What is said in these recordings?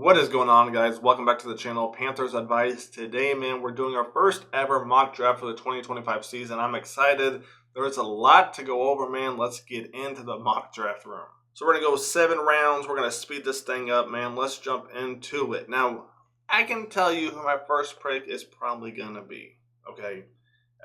What is going on, guys? Welcome back to the channel, Panthers Advice. Today, man, we're doing our first ever mock draft for the 2025 season. I'm excited. There is a lot to go over, man. Let's get into the mock draft room. So we're going to go 7 rounds. We're going to speed this thing up, man. Let's jump into it. Now, I can tell you who my first pick is probably going to be, okay?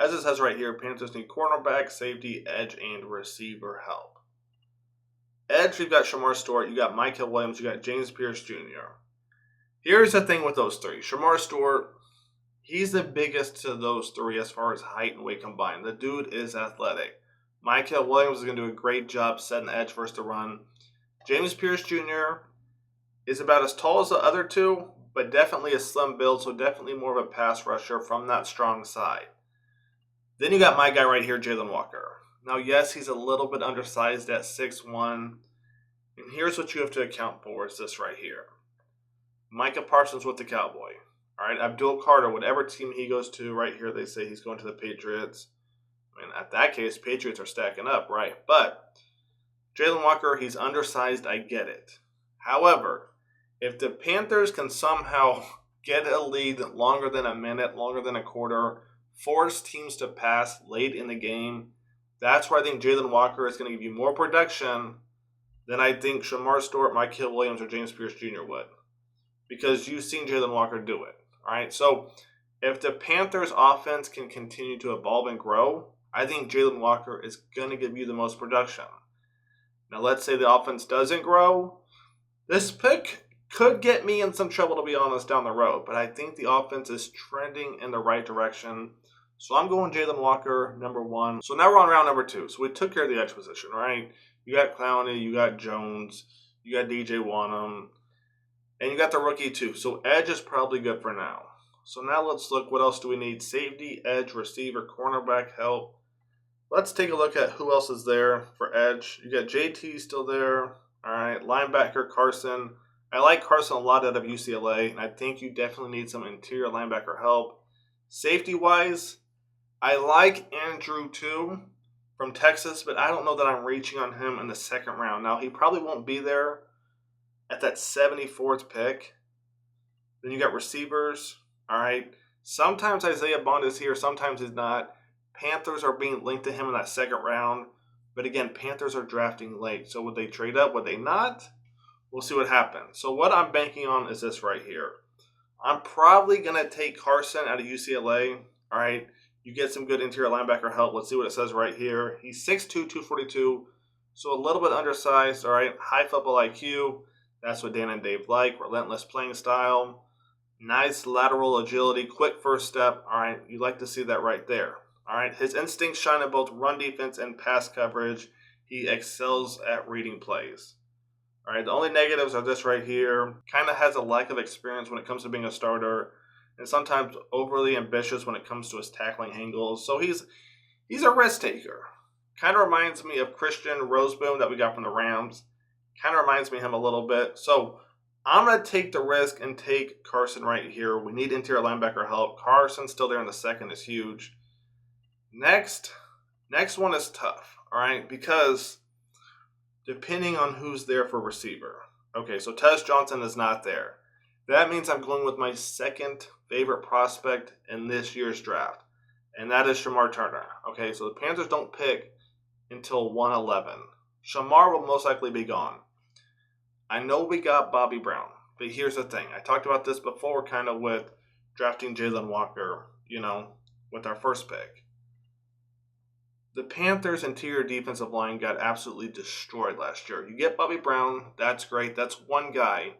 As it says right here, Panthers need cornerback, safety, edge, and receiver help. Edge, we've got Shamar Stewart, you got Mykel Williams, you got James Pierce Jr. Here's the thing with those three. Shamar Stewart, he's the biggest to those three as far as height and weight combined. The dude is athletic. Mykel Williams is going to do a great job setting the edge versus the run. James Pierce Jr. is about as tall as the other two, but definitely a slim build, so definitely more of a pass rusher from that strong side. Then you got my guy right here, Jaylon Walker. Now, yes, he's a little bit undersized at 6'1", and here's what you have to account for is this right here. Micah Parsons with the Cowboy. All right, Abdul Carter, whatever team he goes to, right here they say he's going to the Patriots. I mean, at that case, Patriots are stacking up, right? But Jaylon Walker, he's undersized, I get it. However, if the Panthers can somehow get a lead longer than a minute, longer than a quarter, force teams to pass late in the game, that's where I think Jaylon Walker is going to give you more production than I think Shamar Stewart, Mykel Williams, or James Pierce Jr. would. Because you've seen Jaylon Walker do it. All right, so if the Panthers offense can continue to evolve and grow, I think Jaylon Walker is going to give you the most production. Now, let's say the offense doesn't grow. This pick could get me in some trouble, to be honest, down the road. But I think the offense is trending in the right direction. So I'm going Jaylon Walker, number 1. So now we're on round number 2. So we took care of the edge position, right? You got Clowney, you got Jones, you got DJ Wanham. And you got the rookie too. So edge is probably good for now. So now let's look. What else do we need? Safety, edge, receiver, cornerback help. Let's take a look at who else is there for edge. You got JT still there. All right. Linebacker Carson. I like Carson a lot out of UCLA. And I think you definitely need some interior linebacker help. Safety-wise, I like Andrew too from Texas. But I don't know that I'm reaching on him in the second round. Now, he probably won't be there at that 74th pick. Then you got receivers. All right. Sometimes Isaiah Bond is here. Sometimes he's not. Panthers are being linked to him in that second round. But again, Panthers are drafting late. So would they trade up? Would they not? We'll see what happens. So what I'm banking on is this right here. I'm probably going to take Carson out of UCLA. All right. You get some good interior linebacker help. Let's see what it says right here. He's 6'2", 242. So a little bit undersized. All right. High football IQ. That's what Dan and Dave like. Relentless playing style. Nice lateral agility. Quick first step. All right. You like to see that right there. All right. His instincts shine in both run defense and pass coverage. He excels at reading plays. All right. The only negatives are this right here. Kind of has a lack of experience when it comes to being a starter. And sometimes overly ambitious when it comes to his tackling angles. So he's a risk taker. Kind of reminds me of Christian Roseboom that we got from the Rams. Kind of reminds me of him a little bit. So I'm going to take the risk and take Carson right here. We need interior linebacker help. Carson still there in the second is huge. Next one is tough, all right, because depending on who's there for receiver. Okay, so Tez Johnson is not there. That means I'm going with my second favorite prospect in this year's draft, and that is Shamar Turner. Okay, so the Panthers don't pick until 111. Shamar will most likely be gone. I know we got Bobby Brown, but here's the thing. I talked about this before kind of with drafting Jaylon Walker, with our first pick. The Panthers' interior defensive line got absolutely destroyed last year. You get Bobby Brown, that's great. That's one guy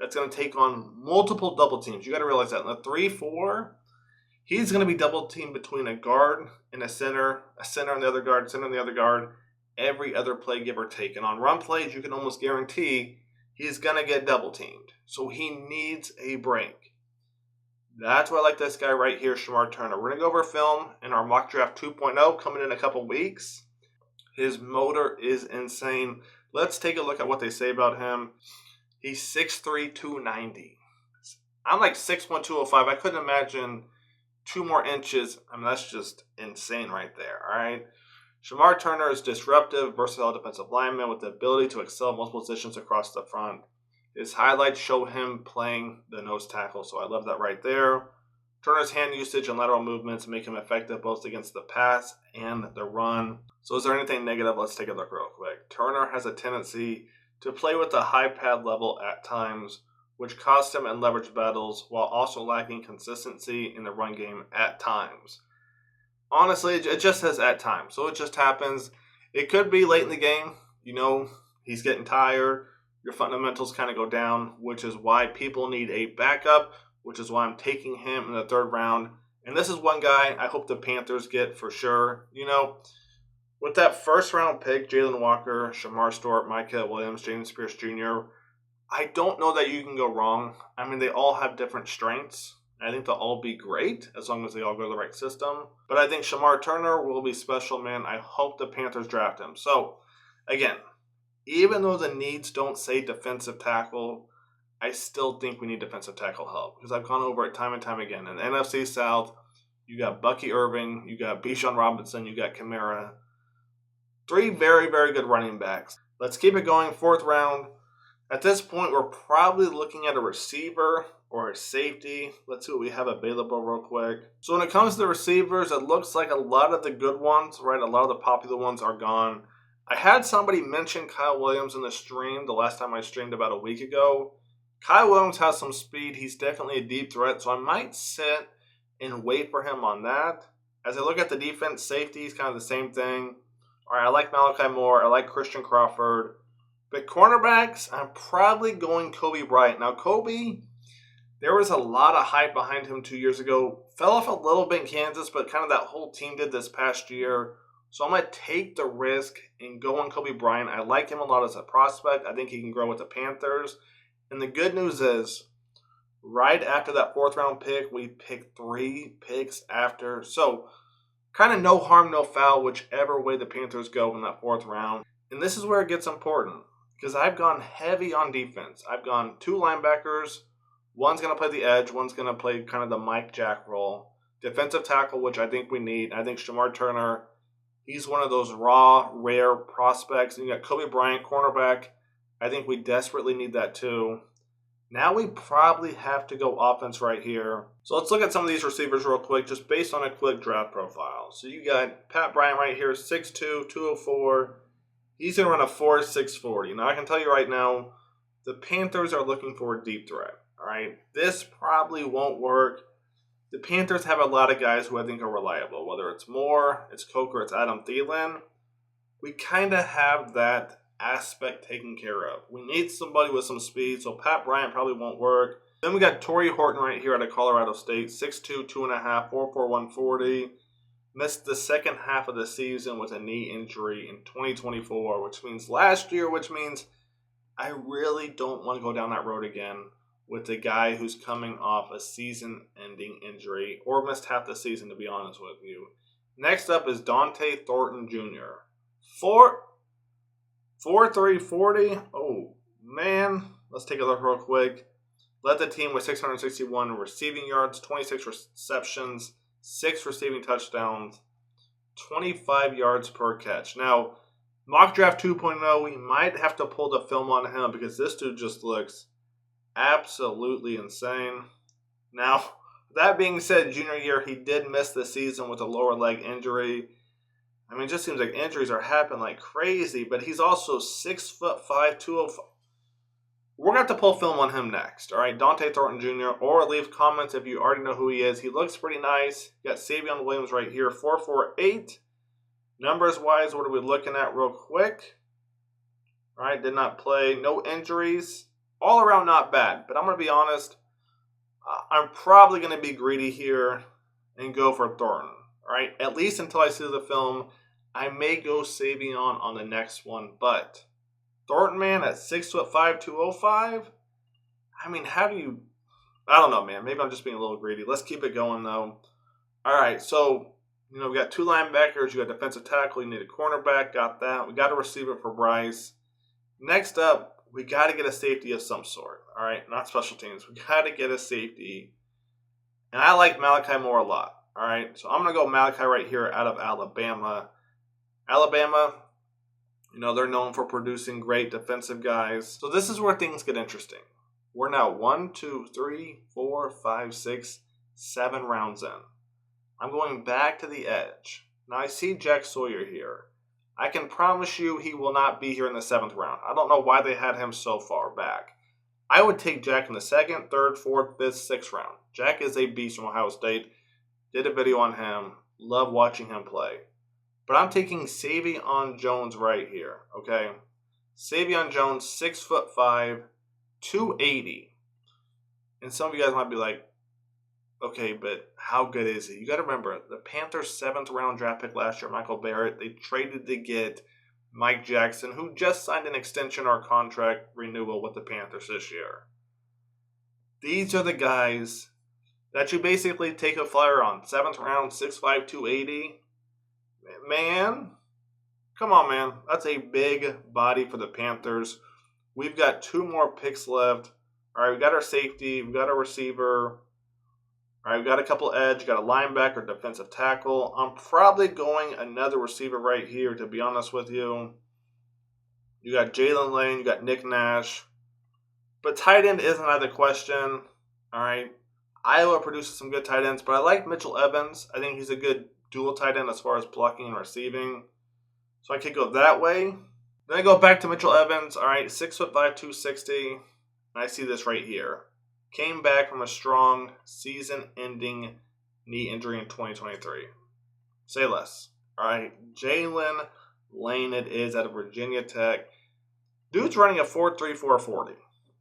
that's going to take on multiple double teams. You got to realize that. In the 3-4, he's going to be double teamed between a guard and a center on the other guard, center on the other guard, every other play, give or take. And on run plays, you can almost guarantee he's going to get double teamed. So he needs a break. That's why I like this guy right here, Shamar Turner. We're going to go over film in our mock draft 2.0 coming in a couple weeks. His motor is insane. Let's take a look at what they say about him. He's 6'3", 290. I'm like 6'1", 205. I couldn't imagine 2 more inches. I mean, that's just insane right there, all right? Shamar Turner is disruptive, versatile defensive lineman with the ability to excel in multiple positions across the front. His highlights show him playing the nose tackle, so I love that right there. Turner's hand usage and lateral movements make him effective both against the pass and the run. So is there anything negative? Let's take a look real quick. Turner has a tendency to play with a high pad level at times, which costs him in leverage battles while also lacking consistency in the run game at times. Honestly, it just says at times, so it just happens. It could be late in the game. He's getting tired. Your fundamentals kind of go down, which is why people need a backup, which is why I'm taking him in the 3rd round. And this is one guy I hope the Panthers get for sure. With that 1st round pick, Jaylon Walker, Shamar Stewart, Mykel Williams, James Pierce Jr., I don't know that you can go wrong. I mean, they all have different strengths. I think they'll all be great as long as they all go to the right system. But I think Shamar Turner will be special, man. I hope the Panthers draft him. So, again, even though the needs don't say defensive tackle, I still think we need defensive tackle help because I've gone over it time and time again. In the NFC South, you got Bucky Irving, you got Bijan Robinson, you got Kamara. 3 very, very good running backs. Let's keep it going. 4th round. At this point, we're probably looking at a receiver or a safety. Let's see what we have available real quick. So when it comes to the receivers, it looks like a lot of the good ones, right? A lot of the popular ones are gone. I had somebody mention Mykel Williams in the stream the last time I streamed about a week ago. Mykel Williams has some speed. He's definitely a deep threat, so I might sit and wait for him on that. As I look at the defense, safety is kind of the same thing. All right, I like Malachi Moore. I like Christian Crawford. But cornerbacks, I'm probably going Kobe Bryant. Now, Kobe, there was a lot of hype behind him 2 years ago. Fell off a little bit in Kansas, but kind of that whole team did this past year. So I'm going to take the risk and go on Kobe Bryant. I like him a lot as a prospect. I think he can grow with the Panthers. And the good news is, right after that 4th round pick, we picked 3 picks after. So kind of no harm, no foul, whichever way the Panthers go in that 4th round. And this is where it gets important because I've gone heavy on defense. I've gone 2 linebackers. One's going to play the edge. One's going to play kind of the Mike Jack role. Defensive tackle, which I think we need. I think Shamar Turner, he's one of those raw, rare prospects. And you got Kobe Bryant, cornerback. I think we desperately need that too. Now we probably have to go offense right here. So let's look at some of these receivers real quick, just based on a quick draft profile. So you got Pat Bryant right here, 6'2", 204. He's going to run a 4.6 40. Now I can tell you right now, the Panthers are looking for a deep threat. All right, this probably won't work. The Panthers have a lot of guys who I think are reliable, whether it's Moore, it's Coker, it's Adam Thielen. We kind of have that aspect taken care of. We need somebody with some speed, so Pat Bryant probably won't work. Then we got Torrey Horton right here out of Colorado State, 6'2", 2.5, 4'4", 140. Missed the second half of the season with a knee injury in 2024, which means last year, which means I really don't want to go down that road again with a guy who's coming off a season-ending injury, or missed half the season, to be honest with you. Next up is Dante Thornton Jr. 4.3 40. Oh, man. Let's take a look real quick. Led the team with 661 receiving yards, 26 receptions, 6 receiving touchdowns, 25 yards per catch. Now, mock draft 2.0, we might have to pull the film on him because this dude just looks absolutely insane. Now, that being said, junior year, he did miss the season with a lower leg injury. I mean, it just seems like injuries are happening like crazy, but he's also 6'5", 205. We're going to have to pull film on him next, all right? Dante Thornton Jr., or leave comments if you already know who he is. He looks pretty nice. You got Savion Williams right here, 4.48. Numbers-wise, what are we looking at real quick? All right, did not play. No injuries. All around not bad, but I'm going to be honest. I'm probably going to be greedy here and go for Thornton, all right? At least until I see the film. I may go Savion on the next one, but Thornton, man, at 6'5", 205. I mean, how do you? I don't know, man. Maybe I'm just being a little greedy. Let's keep it going, though. All right, so we got 2 linebackers. You got defensive tackle. You need a cornerback. Got that. We got a receiver for Bryce. Next up, we got to get a safety of some sort. All right, not special teams. We got to get a safety, and I like Malachi Moore a lot. All right, so I'm gonna go Malachi right here out of Alabama. Alabama, You know, they're known for producing great defensive guys. So this is where things get interesting. We're now 1, 2, 3, 4, 5, 6, 7 rounds in. I'm going back to the edge. Now I see Jack Sawyer here. I can promise you he will not be here in the 7th round. I don't know why they had him so far back. I would take Jack in the 2nd, 3rd, 4th, 5th, 6th round. Jack is a beast from Ohio State. Did a video on him. Love watching him play. But I'm taking Savion Jones right here, okay? Savion Jones, 6'5", 280. And some of you guys might be like, okay, but how good is he? You got to remember, the Panthers' 7th round draft pick last year, Mykel Barrett, they traded to get Mike Jackson, who just signed an extension or contract renewal with the Panthers this year. These are the guys that you basically take a flyer on. 7th round, 6'5", 280. Man, come on, man. That's a big body for the Panthers. We've got 2 more picks left. All right, we got our safety. We got our receiver. All right, we got a couple edge. Got a linebacker, defensive tackle. I'm probably going another receiver right here, to be honest with you. You got Jaylon Lane. You got Nick Nash. But tight end isn't out of the question. All right. Iowa produces some good tight ends, but I like Mykel Evans. I think he's a good dual tight end as far as blocking and receiving. So I could go that way. Then I go back to Mykel Evans. All right, 6'5", 260. And I see this right here. Came back from a strong season-ending knee injury in 2023. Say less. All right, Jaylon Lane it is out of Virginia Tech. Dude's running a 4.34 40.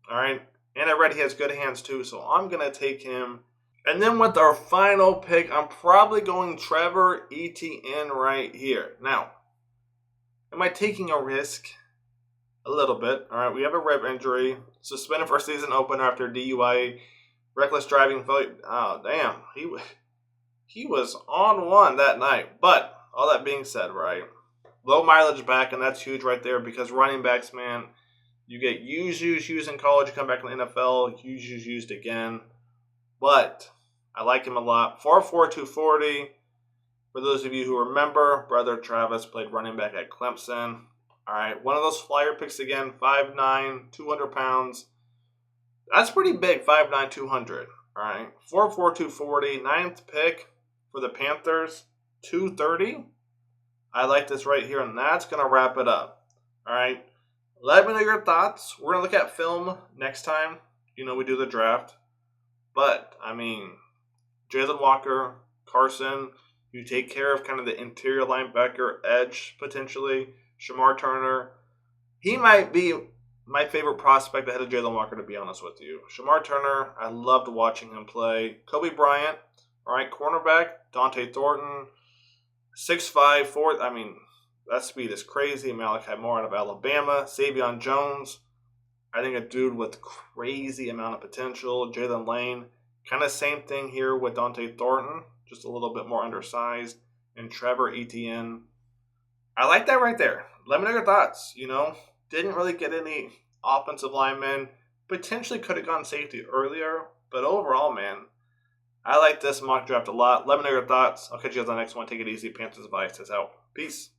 All right, and I read he has good hands too, so I'm going to take him. And then with our final pick, I'm probably going Trevor Etienne right here. Now, am I taking a risk? A little bit. All right, we have a rib injury. Suspended for season opener after DUI. Reckless driving. Oh, damn. He was on one that night. But, all that being said, right, low mileage back, and that's huge right there because running backs, man, you get used in college, you come back in the NFL, used again. But I like him a lot. 4'4", 240. For those of you who remember, brother Travis played running back at Clemson. All right, one of those flyer picks again, 5'9", 200 pounds. That's pretty big, 5'9", 200. All right, 4'4", 240. 9th pick for the Panthers, 230. I like this right here, and that's going to wrap it up. All right, let me know your thoughts. We're going to look at film next time. You know, we do the draft. But, I mean, Jaylon Walker, Carson, you take care of kind of the interior linebacker edge, potentially. Shamar Turner. He might be my favorite prospect ahead of Jaylon Walker, to be honest with you. Shamar Turner, I loved watching him play. Kobe Bryant, all right, cornerback. Dante Thornton, 6'5", 4. I mean, that speed is crazy. Malachi Moore out of Alabama. Savion Jones. I think a dude with crazy amount of potential. Jaylon Lane. Kind of same thing here with Dante Thornton. Just a little bit more undersized. And Trevor Etienne. I like that right there. Let me know your thoughts. You know, didn't really get any offensive linemen. Potentially could have gone safety earlier. But overall, man, I like this mock draft a lot. Let me know your thoughts. I'll catch you guys on the next one. Take it easy. Panthers Advice is out. Peace.